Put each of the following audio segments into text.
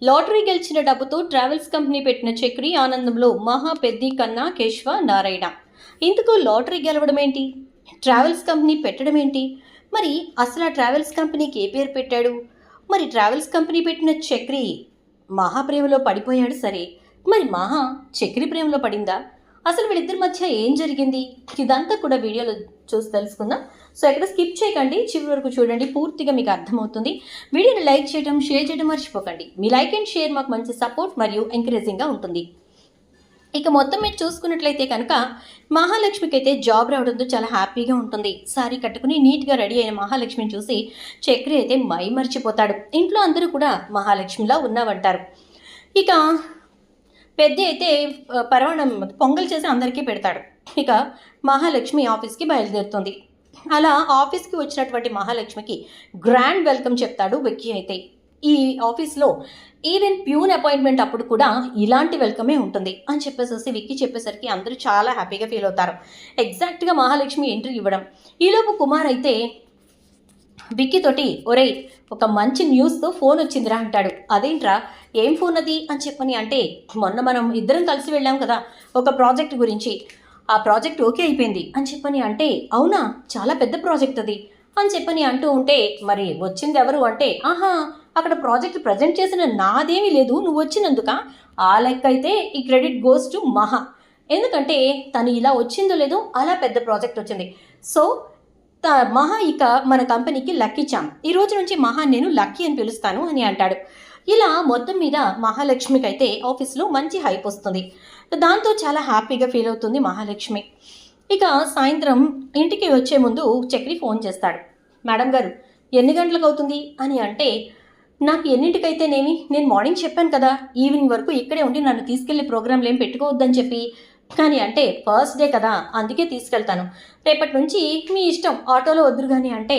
Lottery గెలిచిన డబ్బుతో travels company పెట్టిన చక్రి ఆనందంలో మహా పెద్ది కన్నా కేశవ నారాయణ. ఇందుకు లాటరీ గెలవడం ఏంటి, ట్రావెల్స్ కంపెనీ పెట్టడం ఏంటి, మరి అసలు ఆ ట్రావెల్స్ కంపెనీకి ఏ పేరు పెట్టాడు, మరి ట్రావెల్స్ కంపెనీ పెట్టిన చక్రి మహా ప్రేమలో పడిపోయాడు సరే, మరి మహా చక్రి ప్రేమలో పడిందా, అసలు వీళ్ళిద్దరి మధ్య ఏం జరిగింది, ఇదంతా కూడా వీడియోలో చూసి తెలుసుకుందాం. సో ఎక్కడ స్కిప్ చేయకండి, చివరి వరకు చూడండి, పూర్తిగా మీకు అర్థమవుతుంది. వీడియోని లైక్ చేయడం, షేర్ చేయడం మర్చిపోకండి. మీ లైక్ అండ్ షేర్ మాకు మంచి సపోర్ట్ మరియు ఎంకరేజింగ్గా ఉంటుంది. ఇక మొత్తం మీరు చూసుకున్నట్లయితే కనుక మహాలక్ష్మికి అయితే జాబ్ రావడంతో చాలా హ్యాపీగా ఉంటుంది. సారీ కట్టుకుని నీట్గా రెడీ అయిన మహాలక్ష్మిని చూసి చక్రి అయితే మై మర్చిపోతాడు. ఇంట్లో అందరూ కూడా మహాలక్ష్మిలా ఉన్నావంటారు. ఇక పెద్ద అయితే పరమాణం పొంగల్ చేసి అందరికీ పెడతాడు. ఇక మహాలక్ష్మి ఆఫీస్కి బయలుదేరుతుంది. అలా ఆఫీస్కి వచ్చినటువంటి మహాలక్ష్మికి గ్రాండ్ వెల్కమ్ చెప్తాడు విక్కీ అయితే. ఈ ఆఫీస్లో ఈవెన్ ప్యూన్ అపాయింట్మెంట్ అప్పుడు కూడా ఇలాంటి వెల్కమే ఉంటుంది అని చెప్పేసి విక్కీ చెప్పేసరికి అందరూ చాలా హ్యాపీగా ఫీల్ అవుతారు. ఎగ్జాక్ట్గా మహాలక్ష్మి ఎంట్రీ ఇవ్వడం. ఈలోపు కుమార్ అయితే విక్కీ తోటి ఒరేయ్ ఒక మంచి న్యూస్తో ఫోన్ వచ్చిందిరా అంటాడు. అదేంట్రా, ఏం ఫోన్ అది అని చెప్పని అంటే, మొన్న మనం ఇద్దరం కలిసి వెళ్ళాం కదా ఒక ప్రాజెక్ట్ గురించి, ఆ ప్రాజెక్ట్ ఓకే అయిపోయింది అని చెప్పని అంటే, అవునా చాలా పెద్ద ప్రాజెక్ట్ అది అని చెప్పని అంటూ ఉంటే, మరి వచ్చింది ఎవరు అంటే, ఆహా అక్కడ ప్రాజెక్ట్ ప్రజెంట్ చేసిన నాదేమీ లేదు, నువ్వు వచ్చినందుక, ఆ లెక్క అయితే ఈ క్రెడిట్ గోస్ టు మహా, ఎందుకంటే తను ఇలా వచ్చిందో లేదో అలా పెద్ద ప్రాజెక్ట్ వచ్చింది. సో మహా ఇక మన కంపెనీకి లక్కిచ్చాం, ఈ రోజు నుంచి మహా నేను లక్కీ అని పిలుస్తాను అని అంటాడు. ఇలా మొత్తం మీద మహాలక్ష్మికి అయితే ఆఫీస్లో మంచి హైప్ వస్తుంది. దాంతో చాలా హ్యాపీగా ఫీల్ అవుతుంది మహాలక్ష్మి. ఇక సాయంత్రం ఇంటికి వచ్చే ముందు చక్రి ఫోన్ చేస్తాడు. మేడం గారు ఎన్ని గంటలకు అవుతుంది అని అంటే, నాకు ఎన్నింటికైతేనేమి, నేను మార్నింగ్ చెప్పాను కదా ఈవినింగ్ వరకు ఇక్కడే ఉండి నన్ను తీసుకెళ్లే ప్రోగ్రాంలు ఏం పెట్టుకోవద్దని చెప్పి, కానీ అంటే ఫస్ట్ డే కదా అందుకే తీసుకెళ్తాను, రేపటి నుంచి మీ ఇష్టం ఆటోలో వద్దురు కానీ అంటే,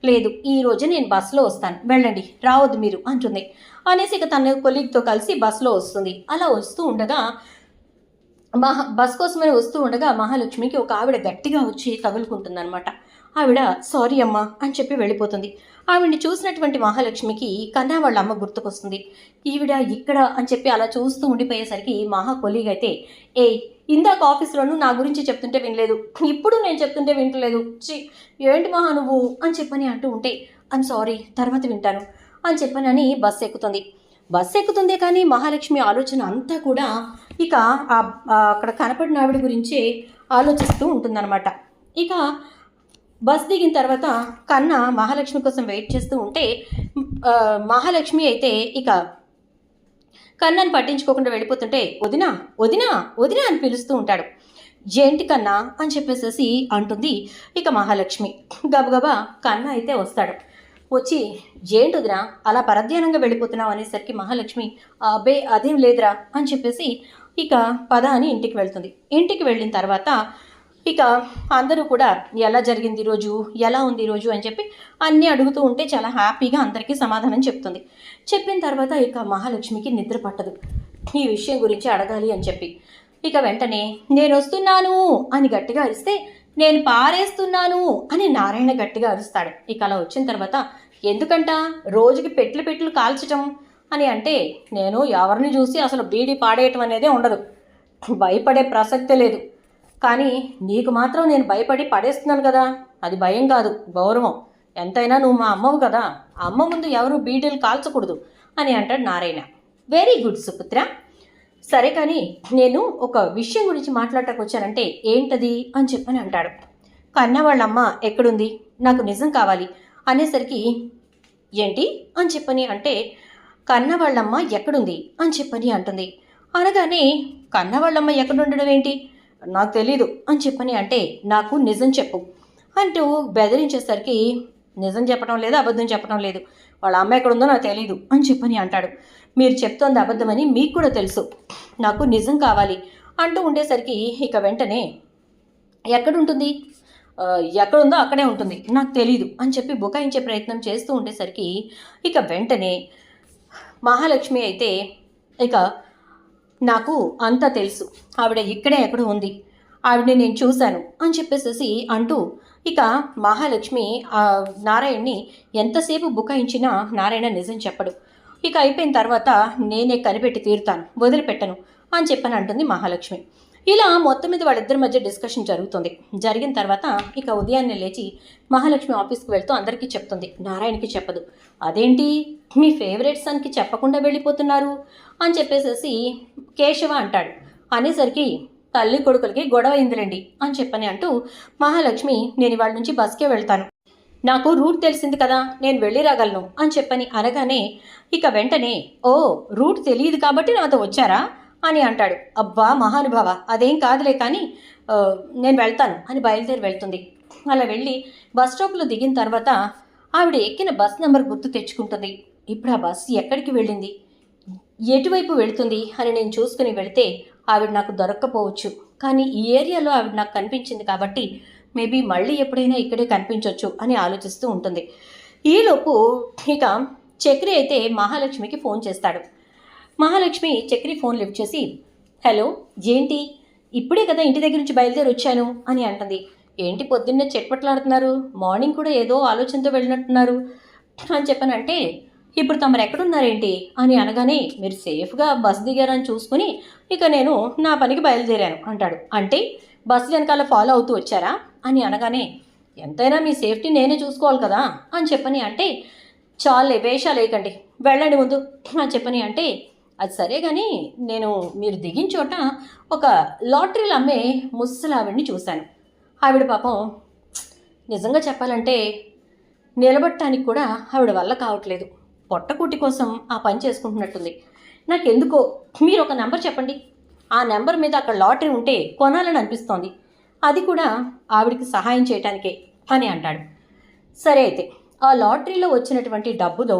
లేదు ఈ రోజు నేను బస్సులో వస్తాను వెళ్ళండి రావద్దు మీరు అంటుంది. అనేసి ఇక తన కొలీగ్తో కలిసి బస్సులో వస్తుంది. అలా వస్తూ ఉండగా బస్ కోసమని వస్తూ ఉండగా మహాలక్ష్మికి ఒక ఆవిడ గట్టిగా వచ్చి తగులుకుంటుందన్నమాట. ఆవిడ సారీ అమ్మ అని చెప్పి వెళ్ళిపోతుంది. ఆవిడ్ని చూసినటువంటి మహాలక్ష్మికి కన్నా వాళ్ళ అమ్మ గుర్తుకొస్తుంది. ఈవిడ ఇక్కడ అని చెప్పి అలా చూస్తూ ఉండిపోయేసరికి మహా కొలీగ్ అయితే, ఇందాక ఆఫీస్లోనూ నా గురించి చెప్తుంటే వినలేదు, ఇప్పుడు నేను చెప్తుంటే వింటలేదు, ఏంటి మహా నువ్వు అని చెప్పని అంటూ ఉంటే, ఐమ్ సారీ తర్వాత వింటాను అని చెప్పనని బస్సు ఎక్కుతుంది. బస్సు ఎక్కుతుందే కానీ మహాలక్ష్మి ఆలోచన అంతా కూడా ఇక అక్కడ కనపడిన ఆవిడ గురించే ఆలోచిస్తూ ఉంటుందన్నమాట. ఇక బస్ దిగిన తర్వాత కన్నా మహాలక్ష్మి కోసం వెయిట్ చేస్తూ ఉంటే, మహాలక్ష్మి అయితే ఇక కన్నాని పట్టించుకోకుండా వెళ్ళిపోతుంటే, వదినా వదినా వదినా అని పిలుస్తూ ఉంటాడు. ఏంటి కన్నా అని చెప్పేసేసి అంటుంది ఇక మహాలక్ష్మి. గబగబా కన్నా అయితే వస్తాడు. వచ్చి ఏంటి వదినా అలా పరధ్యానంగా వెళ్ళిపోతున్నావు అనేసరికి మహాలక్ష్మి అబ్బే అదేం లేదురా అని చెప్పేసి ఇక పద అని ఇంటికి వెళ్తుంది. ఇంటికి వెళ్ళిన తర్వాత ఇక అందరూ కూడా ఎలా జరిగింది ఈరోజు, ఎలా ఉంది ఈరోజు అని చెప్పి అన్నీ అడుగుతూ ఉంటే చాలా హ్యాపీగా అందరికీ సమాధానం చెప్తుంది. చెప్పిన తర్వాత ఇక మహాలక్ష్మికి నిద్ర పట్టదు ఈ విషయం గురించి అడగాలి అని చెప్పి. ఇక వెంటనే నేను వస్తున్నాను అని గట్టిగా అరిస్తే, నేను పారేస్తున్నాను అని నారాయణ గట్టిగా అరుస్తాడు. ఇక అలా వచ్చిన తర్వాత, ఎందుకంట రోజుకి పెట్లు కాల్చటం అని అంటే, నేను ఎవరిని చూసి అసలు బీడీ పాడేయటం అనేదే ఉండదు, భయపడే ప్రసక్తే లేదు, కానీ నీకు మాత్రం నేను భయపడి పడేస్తున్నాను కదా, అది భయం కాదు గౌరవం, ఎంతైనా నువ్వు మా అమ్మవు కదా, అమ్మ ముందు ఎవరు బీడీలు కాల్చకూడదు అని అంటాడు నారాయణ. వెరీ గుడ్ సుపుత్ర, సరే కానీ నేను ఒక విషయం గురించి మాట్లాడటానికి వచ్చానంటే ఏంటది అని చెప్పని అంటాడు. కన్నా వాళ్ళమ్మ ఎక్కడుంది, నాకు నిజం కావాలి అనేసరికి, ఏంటి అని చెప్పని అంటే, కన్నా వాళ్ళమ్మ ఎక్కడుంది అని చెప్పని అంటుంది. అనగానే కన్నా వాళ్ళమ్మ ఎక్కడుండడం ఏంటి, నాకు తెలీదు అని చెప్పని అంటే, నాకు నిజం చెప్పు అంటూ బెదిరించేసరికి, నిజం చెప్పడం లేదు అబద్ధం చెప్పడం లేదు, వాళ్ళ అమ్మ ఎక్కడుందో నాకు తెలీదు అని చెప్పని అంటాడు. మీరు చెప్తోంది అబద్ధమని మీకు కూడా తెలుసు, నాకు నిజం కావాలి అంటూ ఉండేసరికి ఇక వెంటనే ఎక్కడుంటుంది, ఎక్కడుందో అక్కడే ఉంటుంది, నాకు తెలీదు అని చెప్పి బుకాయించే ప్రయత్నం చేస్తూ ఉండేసరికి ఇక వెంటనే మహాలక్ష్మి అయితే ఇక నాకు అంతా తెలుసు, ఆవిడ ఇక్కడే ఎక్కడో ఉంది, ఆవిడని నేను చూశాను అని చెప్పేసేసి అంటూ ఇక మహాలక్ష్మి నారాయణ్ని ఎంతసేపు బుకాయించినా నారాయణ నిజం చెప్పడు. ఇక అయిపోయిన తర్వాత నేనే కనిపెట్టి తీరుతాను, వదిలిపెట్టను అని చెప్పని అంటుంది మహాలక్ష్మి. ఇలా మొత్తం మీద వాళ్ళిద్దరి మధ్య డిస్కషన్ జరుగుతుంది. జరిగిన తర్వాత ఇక ఉదయాన్నే లేచి మహాలక్ష్మి ఆఫీస్కి వెళ్తూ అందరికీ చెప్తుంది, నారాయణకి చెప్పదు. అదేంటి మీ ఫేవరెట్ సన్కి చెప్పకుండా వెళ్ళిపోతున్నారు అని చెప్పేసేసి కేశవ అంటాడు. అనేసరికి తల్లి కొడుకులకి గొడవ అయిందిలేండి అని చెప్పని అంటూ మహాలక్ష్మి, నేను ఇవాళ నుంచి బస్కే వెళ్తాను, నాకు రూట్ తెలిసింది కదా, నేను వెళ్ళి రాగలను అని చెప్పని అనగానే ఇక వెంటనే, ఓ రూట్ తెలియదు కాబట్టి నాతో వచ్చారా అని అంటాడు. అబ్బా మహానుభావ, అదేం కాదులే కానీ నేను వెళ్తాను అని బయలుదేరి వెళ్తుంది. అలా వెళ్ళి బస్ స్టాప్లో దిగిన తర్వాత ఆవిడ ఎక్కిన బస్ నెంబర్ గుర్తు తెచ్చుకుంటుంది. ఇప్పుడు ఆ బస్సు ఎక్కడికి వెళ్ళింది, ఎటువైపు వెళుతుంది అని నేను చూసుకుని వెళితే ఆవిడ నాకు దొరక్కపోవచ్చు, కానీ ఈ ఏరియాలో ఆవిడ నాకు కనిపించింది కాబట్టి మేబీ మళ్ళీ ఎప్పుడైనా ఇక్కడే కనిపించవచ్చు అని ఆలోచిస్తూ ఉంటుంది. ఈలోపు ఇక చక్రి అయితే మహాలక్ష్మికి ఫోన్ చేస్తాడు. మహాలక్ష్మి చక్రి ఫోన్ లిఫ్ట్ చేసి, హలో ఏంటి, ఇప్పుడే కదా ఇంటి దగ్గర నుంచి బయలుదేరి వచ్చాను అని అంటుంది. ఏంటి పొద్దున్నే చెట్పట్లాడుతున్నారు, మార్నింగ్ కూడా ఏదో ఆలోచనతో వెళ్ళినట్టున్నారు అని చెప్పనంటే, ఇప్పుడు తమరు ఎక్కడున్నారేంటి అని అనగానే, మీరు సేఫ్గా బస్ దిగారని చూసుకుని ఇక నేను నా పనికి బయలుదేరాను అంటాడు. అంటే బస్సు వెనకాల ఫాలో అవుతూ వచ్చారా అని అనగానే, ఎంతైనా మీ సేఫ్టీ నేనే చూసుకోవాలి కదా అని చెప్పని అంటే, చాలే వేషాలు వేయకండి, వెళ్ళండి ముందు అని చెప్పని అంటే, అది సరే కానీ నేను మీరు దిగిన చోట ఒక లాటరీలు అమ్మే ముసలావిడిని చూశాను. ఆవిడ పాపం నిజంగా చెప్పాలంటే నిలబడటానికి కూడా ఆవిడ వల్ల కావట్లేదు, పొట్టకూటి కోసం ఆ పని చేసుకుంటున్నట్టుంది. నాకెందుకో మీరు ఒక నెంబర్ చెప్పండి, ఆ నెంబర్ మీద అక్కడ లాటరీ ఉంటే కొనాలని అనిపిస్తోంది, అది కూడా ఆవిడికి సహాయం చేయటానికే అని అంటాడు. సరే అయితే ఆ లాటరీలో వచ్చినటువంటి డబ్బులో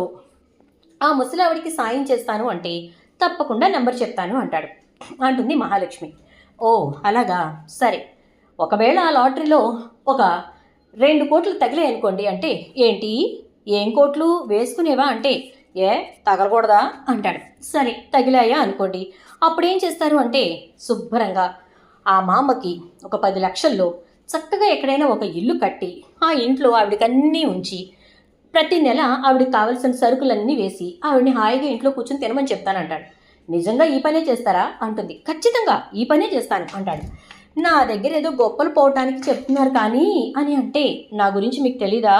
ఆ ముసలావిడికి సాయం చేస్తాను అంటే తప్పకుండా నెంబర్ చెప్తాను అంటాడు. అంటుంది మహాలక్ష్మి. ఓ అలాగా, సరే ఒకవేళ ఆ లాటరీలో ఒక 2 కోట్లు తగిలాయి అనుకోండి అంటే, ఏంటి ఏం కోట్లు వేసుకునేవా అంటే, ఏ తగలకూడదా అంటాడు. సరే తగిలాయా అనుకోండి, అప్పుడేం చేస్తారు అంటే, శుభ్రంగా ఆ మామకి ఒక 10 లక్షల్లో చక్కగా ఎక్కడైనా ఒక ఇల్లు కట్టి ఆ ఇంట్లో ఆవిడకి అన్నీ ఉంచి ప్రతి నెల ఆవిడకి కావలసిన సరుకులన్నీ వేసి ఆవిడని హాయిగా ఇంట్లో కూర్చొని తినమని చెప్తానంటాడు. నిజంగా ఈ పనే చేస్తారా అంటుంది. ఖచ్చితంగా ఈ పనే చేస్తాను అంటాడు. నా దగ్గర ఏదో గొప్పలు పోవటానికి చెప్తున్నారు కానీ అని అంటే, నా గురించి మీకు తెలీదా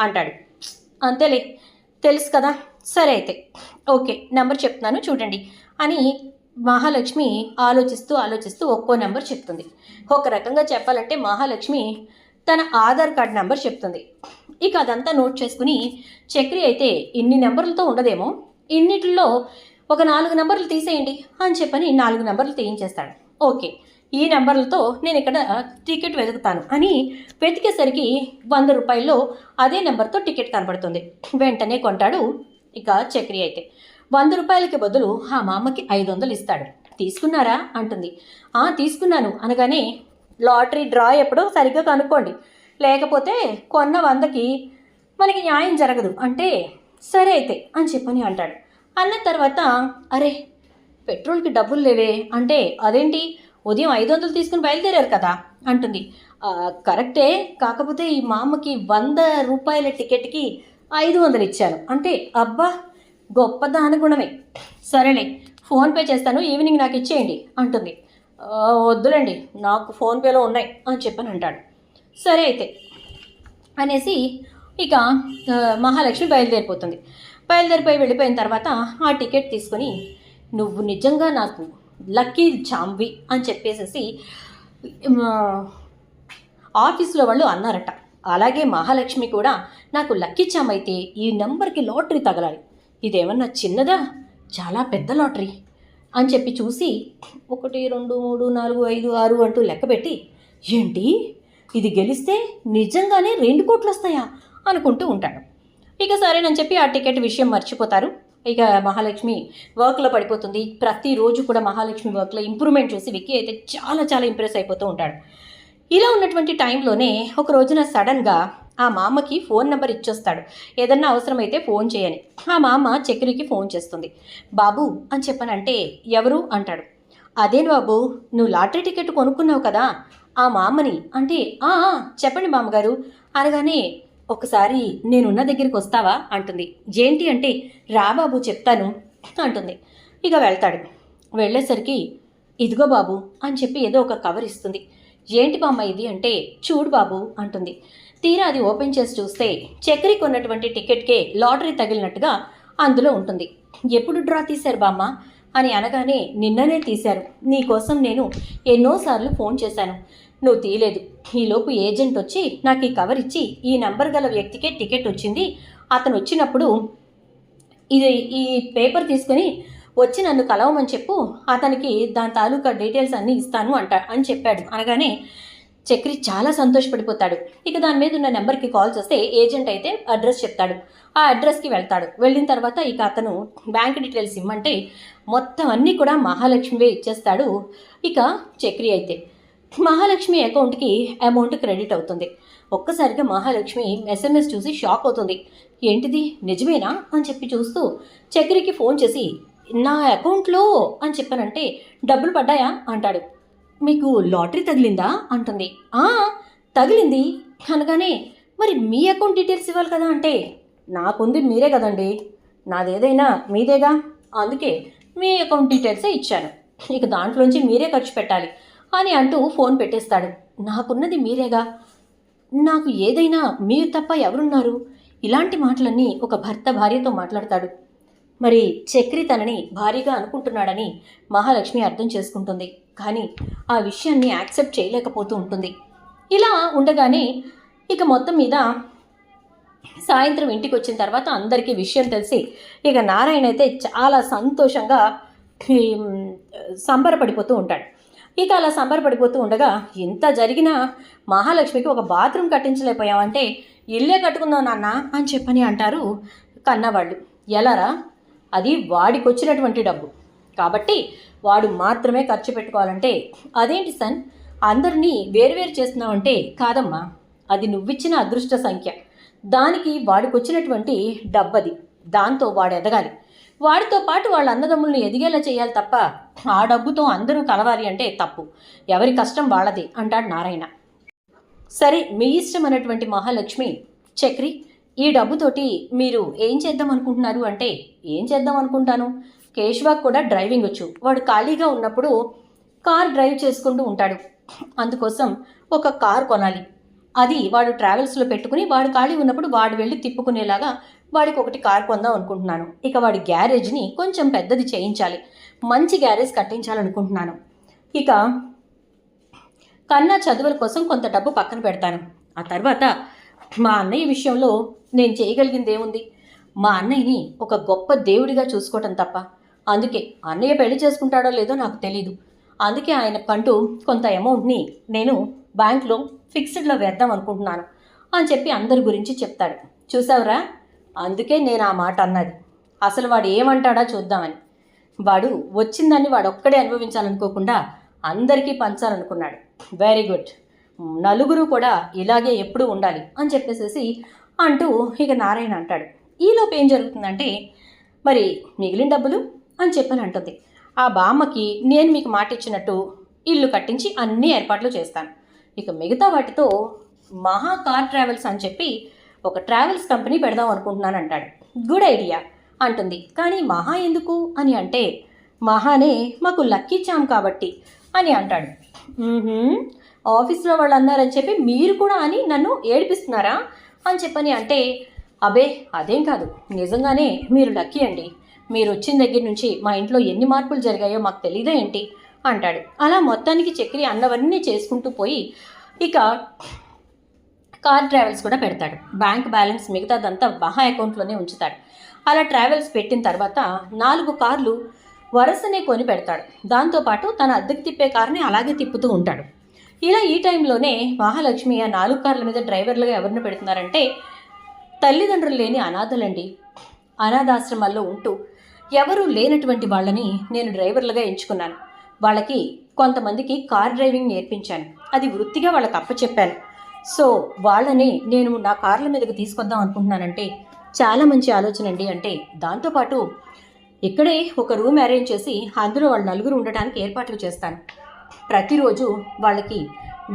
అంటాడు. అంతేలే తెలుసు కదా, సరే అయితే ఓకే నెంబర్ చెప్తున్నాను చూడండి అని మహాలక్ష్మి ఆలోచిస్తూ ఆలోచిస్తూ ఒక్కో నెంబర్ చెప్తుంది. ఒక రకంగా చెప్పాలంటే మహాలక్ష్మి తన ఆధార్ కార్డ్ నెంబర్ చెప్తుంది. ఇక అదంతా నోట్ చేసుకుని, చక్రి అయితే ఇన్ని నెంబర్లతో ఉండదేమో, ఇన్నిటిలో ఒక 4 నెంబర్లు తీసేయండి అని చెప్పని 4 నెంబర్లు తీయించేస్తాడు. ఓకే ఈ నెంబర్లతో నేను ఇక్కడ టికెట్ వెతుకుతాను అని వెతికేసరికి 100 రూపాయల్లో అదే నెంబర్తో టికెట్ కనబడుతుంది. వెంటనే కొంటాడు. ఇక చక్రి అయితే 100 రూపాయలకి బదులు ఆ మా అమ్మకి 500 ఇస్తాడు. తీసుకున్నారా అంటుంది. తీసుకున్నాను అనగానే, లాటరీ డ్రా ఎప్పుడో సరిగ్గా కనుక్కోండి, లేకపోతే కొన్న 100కి మనకి న్యాయం జరగదు అంటే, సరే అయితే అని చెప్పని అంటాడు. అన్న తర్వాత, అరే పెట్రోల్కి డబ్బులు లేవే అంటే, అదేంటి ఉదయం 500 తీసుకుని బయలుదేరారు కదా అంటుంది. కరెక్టే, కాకపోతే ఈ మా అమ్మకి 100 రూపాయల టికెట్కి 500 ఇచ్చాను అంటే, అబ్బా గొప్ప దానగుణమే, సరేలే ఫోన్పే చేస్తాను, ఈవినింగ్ నాకు ఇచ్చేయండి అంటుంది. వద్దులేండి నాకు ఫోన్పేలో ఉన్నాయి అని చెప్పని అంటాడు. సరే అయితే అనేసి ఇక మహాలక్ష్మి బయలుదేరిపోతుంది. బయలుదేరిపోయి వెళ్ళిపోయిన తర్వాత ఆ టికెట్ తీసుకొని, నువ్వు నిజంగా నాకు లక్కీ చాంబి అని చెప్పేసేసి ఆఫీస్లో వాళ్ళు అన్నారట. అలాగే మహాలక్ష్మి కూడా నాకు లక్కీ చామ్ అయితే ఈ నెంబర్కి లాటరీ తగలాలి, ఇదేమన్నా చిన్నదా చాలా పెద్ద లాటరీ అని చెప్పి చూసి 1 2 3 4 5 6 అంటూ లెక్కపెట్టి, ఏంటి ఇది గెలిస్తే నిజంగానే 2 కోట్లు వస్తాయా అనుకుంటూ ఉంటాడు. ఇక సరేనని చెప్పి ఆ టికెట్ విషయం మర్చిపోతారు. ఇక మహాలక్ష్మి వర్క్లో పడిపోతుంది. ప్రతిరోజు కూడా మహాలక్ష్మి వర్క్లో ఇంప్రూవ్మెంట్ చూసి విక్కీ అయితే చాలా చాలా ఇంప్రెస్ అయిపోతూ ఉంటాడు. ఇలా ఉన్నటువంటి టైంలోనే ఒక రోజున సడన్గా ఆ మామకి ఫోన్ నెంబర్ ఇచ్చొస్తాడు, ఏదన్నా అవసరమైతే ఫోన్ చేయని. ఆ మామ చక్రికి ఫోన్ చేస్తుంది. బాబు అని చెప్పనంటే, ఎవరు అంటాడు. అదేను బాబు, నువ్వు లాటరీ టికెట్ కొనుక్కున్నావు కదా ఆ మామని అంటే, చెప్పండి మామగారు అనగానే, ఒకసారి నేనున్న దగ్గరికి వస్తావా అంటుంది. ఏంటి అంటే రా బాబు చెప్తాను అంటుంది. ఇక వెళ్తాడు. వెళ్ళేసరికి ఇదిగో బాబు అని చెప్పి ఏదో ఒక కవర్ ఇస్తుంది. ఏంటి బామ్మ ఇది అంటే చూడు బాబు అంటుంది. తీరా అది ఓపెన్ చేసి చూస్తే చక్రి కొన్నటువంటి టికెట్కే లాటరీ తగిలినట్టుగా అందులో ఉంటుంది. ఎప్పుడు డ్రా తీశారు బామ్మ అని అనగానే నిన్ననే తీశారు. నీకోసం నేను ఎన్నోసార్లు ఫోన్ చేశాను, నువ్వు తీయలేదు. ఈలోపు ఏజెంట్ వచ్చి నాకు ఈ కవర్ ఇచ్చి ఈ నంబర్ గల వ్యక్తికే టికెట్ వచ్చింది, అతను వచ్చినప్పుడు ఈ పేపర్ తీసుకొని వచ్చి నన్ను కలవమని చెప్పు, అతనికి దాని తాలూకా డీటెయిల్స్ అన్నీ ఇస్తాను అని చెప్పాడు అనగానే చక్రి చాలా సంతోషపడిపోతాడు. ఇక దాని మీద ఉన్న నెంబర్కి కాల్ చేస్తే ఏజెంట్ అయితే అడ్రస్ చెప్తాడు. ఆ అడ్రస్కి వెళ్తాడు. వెళ్ళిన తర్వాత ఇక అతను బ్యాంక్ డీటెయిల్స్ ఇమ్మంటే మొత్తం అన్నీ కూడా మహాలక్ష్మివే ఇచ్చేస్తాడు. ఇక చక్రి అయితే మహాలక్ష్మి అకౌంట్కి అమౌంట్ క్రెడిట్ అవుతుంది. ఒక్కసారిగా మహాలక్ష్మి ఎస్ఎంఎస్ చూసి షాక్ అవుతుంది. ఏంటిది నిజమేనా అని చెప్పి చూస్తూ చక్రికి ఫోన్ చేసి నా అకౌంట్లో అని చెప్పానంటే డబ్బులు పడ్డాయా అంటాడు. మీకు లాటరీ తగిలిందా అంటుంది. తగిలింది అనగానే మరి మీ అకౌంట్ డీటెయిల్స్ ఇవ్వాలి కదా అంటే నాకుంది మీరే కదండి, నాదేదైనా మీదేగా, అందుకే మీ అకౌంట్ డీటెయిల్సే ఇచ్చాను, ఇక దాంట్లోంచి మీరే ఖర్చు పెట్టాలి అని అంటూ ఫోన్ పెట్టేస్తాడు. నాకున్నది మీరేగా, నాకు ఏదైనా మీరు తప్ప ఎవరున్నారు? ఇలాంటి మాటలన్నీ ఒక భర్త భార్యతో మాట్లాడతాడు. మరి చక్రి తనని భారీగా అనుకుంటున్నాడని మహాలక్ష్మి అర్థం చేసుకుంటుంది. కానీ ఆ విషయాన్ని యాక్సెప్ట్ చేయలేకపోతూ ఉంటుంది. ఇలా ఉండగానే ఇక మొత్తం మీద సాయంత్రం ఇంటికి వచ్చిన తర్వాత అందరికీ విషయం తెలిసి ఇక నారాయణ అయితే చాలా సంతోషంగా సంబరపడిపోతూ ఉంటాడు. ఇక అలా సంబరపడిపోతూ ఉండగా ఇంత జరిగినా మహాలక్ష్మికి ఒక బాత్రూమ్ కట్టించలేకపోయామంటే ఇల్లే కట్టుకుందాం నాన్న అని చెప్పని అంటారు కన్నవాళ్ళు. ఎలారా, అది వాడికి వచ్చినటువంటి డబ్బు కాబట్టి వాడు మాత్రమే ఖర్చు పెట్టుకోవాలంటే అదేంటి సన్, అందరినీ వేరువేరు చేస్తున్నావంటే కాదమ్మా, అది నువ్విచ్చిన అదృష్ట సంఖ్య, దానికి వాడికి వచ్చినటువంటి డబ్బది, దాంతో వాడు ఎదగాలి, వాడితో పాటు వాళ్ళ అన్నదమ్ములను ఎదిగేలా చేయాలి తప్ప ఆ డబ్బుతో అందరూ కలవాలి అంటే తప్పు, ఎవరి కష్టం వాళ్ళది అంటాడు నారాయణ. సరే మీ ఇష్టం అన్నటువంటి మహాలక్ష్మి, చక్రి ఈ డబ్బుతోటి మీరు ఏం చేద్దాం అనుకుంటున్నారు అంటే ఏం చేద్దాం అనుకుంటాను, కేశవాకు కూడా డ్రైవింగ్ వచ్చు, వాడు ఖాళీగా ఉన్నప్పుడు కార్ డ్రైవ్ చేసుకుంటూ ఉంటాడు, అందుకోసం ఒక కార్ కొనాలి, అది వాడు ట్రావెల్స్లో పెట్టుకుని వాడు ఖాళీ ఉన్నప్పుడు వాడు వెళ్ళి తిప్పుకునేలాగా వాడికి ఒకటి కార్ కొందాం అనుకుంటున్నాను. ఇక వాడి గ్యారేజ్ని కొంచెం పెద్దది చేయించాలి, మంచి గ్యారేజ్ కట్టించాలనుకుంటున్నాను. ఇక కన్నా చదువుల కోసం కొంత డబ్బు పక్కన పెడతాను. ఆ తర్వాత మా అన్నయ్య విషయంలో నేను చేయగలిగింది ఏముంది, మా అన్నయ్యని ఒక గొప్ప దేవుడిగా చూసుకోవటం తప్ప, అందుకే అన్నయ్య పెళ్లి చేసుకుంటాడో లేదో నాకు తెలీదు, అందుకే ఆయన కంటూ కొంత అమౌంట్ని నేను బ్యాంక్లో ఫిక్స్డ్లో వేద్దాం అనుకుంటున్నాను అని చెప్పి అందరి గురించి చెప్తాడు. చూసావురా, అందుకే నేను ఆ మాట అన్నది, అసలు వాడు ఏమంటాడా చూద్దామని. వాడు వచ్చిందాన్ని వాడు ఒక్కడే అనుభవించాలనుకోకుండా అందరికీ పంచాలనుకున్నాడు. వెరీ గుడ్, నలుగురు కూడా ఇలాగే ఎప్పుడూ ఉండాలి అని చెప్పేసేసి అంటూ ఇక నారాయణ అంటాడు. ఈలోపు ఏం జరుగుతుందంటే మరి మిగిలిన డబ్బులు అని చెప్పని అంటుంది. ఆ బామ్మకి నేను మీకు మాట ఇచ్చినట్టు ఇల్లు కట్టించి అన్ని ఏర్పాట్లు చేస్తాను, ఇక మిగతా వాటితో మహా కార్ ట్రావెల్స్ అని చెప్పి ఒక ట్రావెల్స్ కంపెనీ పెడదాం అనుకుంటున్నాను అంటాడు. గుడ్ ఐడియా అంటుంది. కానీ మహా ఎందుకు అని అంటే మహానే మాకు లక్కీ చామ్ కాబట్టి అని అంటాడు. ఆఫీస్లో వాళ్ళు అన్నారని చెప్పి మీరు కూడా అని నన్ను ఏడిపిస్తున్నారా అని చెప్పని అంటే అబే అదేం కాదు, నిజంగానే మీరు లక్కీ అండి, మీరు వచ్చిన దగ్గర నుంచి మా ఇంట్లో ఎన్ని మార్పులు జరిగాయో మాకు తెలీదా ఏంటి అంటాడు. అలా మొత్తానికి చక్రి అన్నవన్నీ చేసుకుంటూ పోయి ఇక కార్ ట్రావెల్స్ కూడా పెడతాడు. బ్యాంక్ బ్యాలెన్స్ మిగతాదంతా మహా అకౌంట్లోనే ఉంచుతాడు. అలా ట్రావెల్స్ పెట్టిన తర్వాత 4 కార్లు వరుసనే కొని పెడతాడు. దాంతోపాటు తన అద్దెకు తిప్పే కార్ని అలాగే తిప్పుతూ ఉంటాడు. ఇలా ఈ టైంలోనే మహాలక్ష్మి ఆ 4 కార్ల మీద డ్రైవర్లుగా ఎవరిని పెడుతున్నారంటే తల్లిదండ్రులు లేని అనాథలండి. అనాథాశ్రమాల్లో ఉంటూ ఎవరూ లేనటువంటి వాళ్ళని నేను డ్రైవర్లుగా ఎంచుకున్నాను. వాళ్ళకి కొంతమందికి కార్ డ్రైవింగ్ నేర్పించాను, అది వృత్తిగా వాళ్ళకి అప్పచెప్పాను. సో వాళ్ళని నేను నా కార్ల మీదకి తీసుకొద్దాం అనుకుంటున్నానంటే చాలా మంచి ఆలోచన అండి అంటే దాంతోపాటు ఇక్కడే ఒక రూమ్ అరేంజ్ చేసి అందులో వాళ్ళు 4 ఉండటానికి ఏర్పాట్లు చేస్తాను. ప్రతిరోజు వాళ్ళకి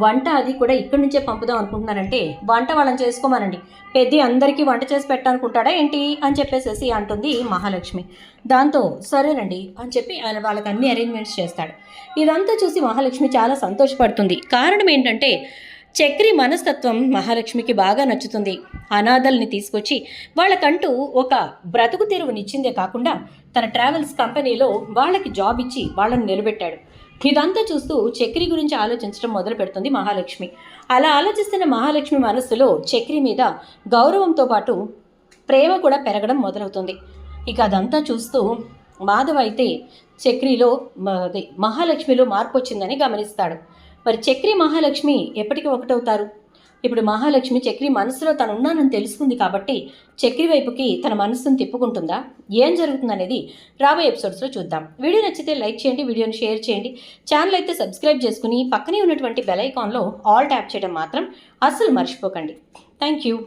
వంట అది కూడా ఇక్కడి నుంచే పంపుదాం అనుకుంటున్నారంటే వంట వాళ్ళని చేసుకోమనండి, పెద్ద అందరికీ వంట చేసి పెట్టాలనుకుంటాడా ఏంటి అని చెప్పేసి అంటుంది మహాలక్ష్మి. దాంతో సరేనండి అని చెప్పి ఆయన వాళ్ళకి అన్ని అరేంజ్మెంట్స్ చేస్తాడు. ఇదంతా చూసి మహాలక్ష్మి చాలా సంతోషపడుతుంది. కారణం ఏంటంటే చక్రి మనస్తత్వం మహాలక్ష్మికి బాగా నచ్చుతుంది. అనాథల్ని తీసుకొచ్చి వాళ్ళకంటూ ఒక బ్రతుకు తెరువునిచ్చిందే కాకుండా తన ట్రావెల్స్ కంపెనీలో వాళ్ళకి జాబ్ ఇచ్చి వాళ్ళని నిలబెట్టాడు. ఇదంతా చూస్తూ చక్రి గురించి ఆలోచించడం మొదలు పెడుతుంది మహాలక్ష్మి. అలా ఆలోచిస్తున్న మహాలక్ష్మి మనస్సులో చక్రి మీద గౌరవంతో పాటు ప్రేమ కూడా పెరగడం మొదలవుతుంది. ఇక అదంతా చూస్తూ మాధవ్ అయితే చక్రిలో మహాలక్ష్మిలో మార్పు వచ్చిందని గమనిస్తాడు. మరి చక్రి మహాలక్ష్మి ఎప్పటికీ ఒకటవుతారు? ఇప్పుడు మహాలక్ష్మి చక్రి మనసులో తను ఉన్నానని తెలుసుకుంది కాబట్టి చక్రి వైపుకి తన మనసును తిప్పుకుంటుందా? ఏం జరుగుతుందనేది రాబోయే ఎపిసోడ్స్లో చూద్దాం. వీడియో నచ్చితే లైక్ చేయండి, వీడియోని షేర్ చేయండి, ఛానల్ అయితే సబ్స్క్రైబ్ చేసుకుని పక్కనే ఉన్నటువంటి బెల్ ఐకాన్లో ఆల్ ట్యాప్ చేయడం మాత్రం అస్సలు మర్చిపోకండి. Thank you.